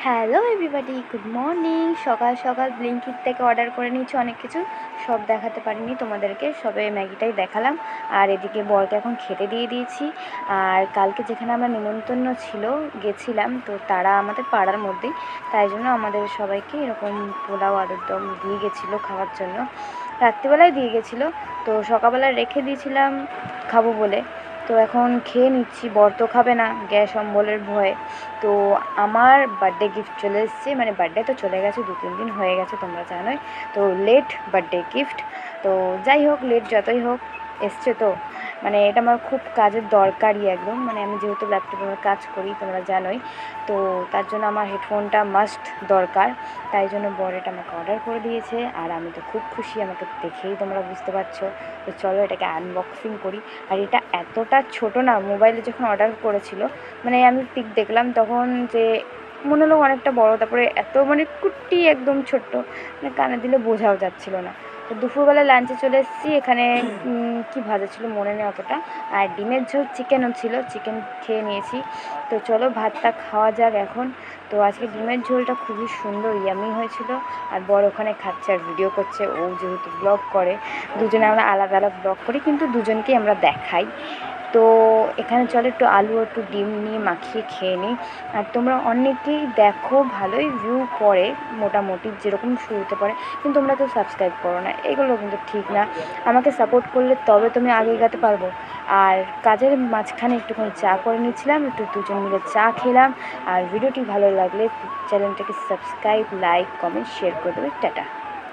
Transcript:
Hello everybody, good morning. সকাল সকাল ব্লিঙ্কিট থেকে অর্ডার করে নিয়েছি অনেক কিছু, সব দেখাতে পারিনি তোমাদেরকে, সবে ম্যাগিটাই দেখালাম। আর এদিকে বরকে এখন খেতে দিয়ে দিয়েছি। আর কালকে যেখানে আমরা নিমন্ত্রণ ছিল গেছিলাম, তো তারা আমাদের পাড়ার মধ্যেই, তাই জন্য আমাদের সবাইকে এরকম পোলাও আলুর দম দিয়ে গেছিলো খাওয়ার জন্য। রাত্রিবেলায় দিয়ে গেছিলো, তো সকালবেলায় রেখে দিয়েছিলাম খাবো বলে। তো এখন খেয়ে নিচ্ছি, বর তো খাবে না গ্যাস অম্বলের ভয়ে। তো আমার বার্থডে গিফট চলে এসেছে, মানে বার্থডে তো চলে গেছে, 2-3 দিন হয়ে গেছে তোমরা জানোই। তো লেট বার্থডে গিফট, তো যাই হোক, লেট যতই হোক এসছে তো, মানে এটা আমার খুব কাজের দরকারই একদম। মানে আমি যেহেতু ল্যাপটপে কাজ করি তোমরা জানোই, তো তার জন্য আমার হেডফোনটা মাস্ট দরকার। তাই জন্য বর এটা আমাকে অর্ডার করে দিয়েছে, আর আমি তো খুব খুশি, আমাকে দেখেই তোমরা বুঝতে পারছো। তো চলো এটাকে আনবক্সিং করি। আর এটা এতটা ছোট না, মোবাইলে যখন অর্ডার করেছিল, মানে আমি পিক দেখলাম তখন যে মনে হলো অনেকটা বড়, তারপরে এত মানে কুট্টি একদম ছোট্ট, মানে কানে দিলে বোঝাও যাচ্ছিল না। তো দুপুরবেলা লাঞ্চে চলে এসেছি। এখানে কি ভাজা ছিল মনে নেই অতটা, আর ডিমের ঝোল, চিকেনও ছিল, চিকেন খেয়ে নিয়েছি। তো চলো ভাতটা খাওয়া যাক এখন। তো আজকে ডিমের ঝোলটা খুবই সুন্দর ইয়ামি হয়েছিল। আর বড় ওখানে খাচ্ছে আর ভিডিও করছে, ও যেহেতু ব্লগ করে, দুজনে আমরা আলাদা আলাদা ব্লগ করি, কিন্তু দুজনকেই আমরা দেখাই। তো এখানে চলো একটু আলু একটু ডিম নিয়ে মাখিয়ে খেয়ে নিই। আর তোমরা অনেকেই দেখো, ভালোই ভিউ পড়ে মোটামুটি, যেরকম শুরুতে পড়ে, কিন্তু তোমরা তো সাবস্ক্রাইব করো না, এগুলো কিন্তু ঠিক না। আমাকে সাপোর্ট করলে তবে তুমি আগে এগাতে পারবো। আর কাজের মাঝখানে একটুখানি চা করে নিচ্ছিলাম, একটু দুজন মিলে চা খেলাম। আর ভিডিওটি ভালো লাগলে চ্যানেলটাকে সাবস্ক্রাইব, লাইক, কমেন্ট, শেয়ার করে দেবে। টাটা।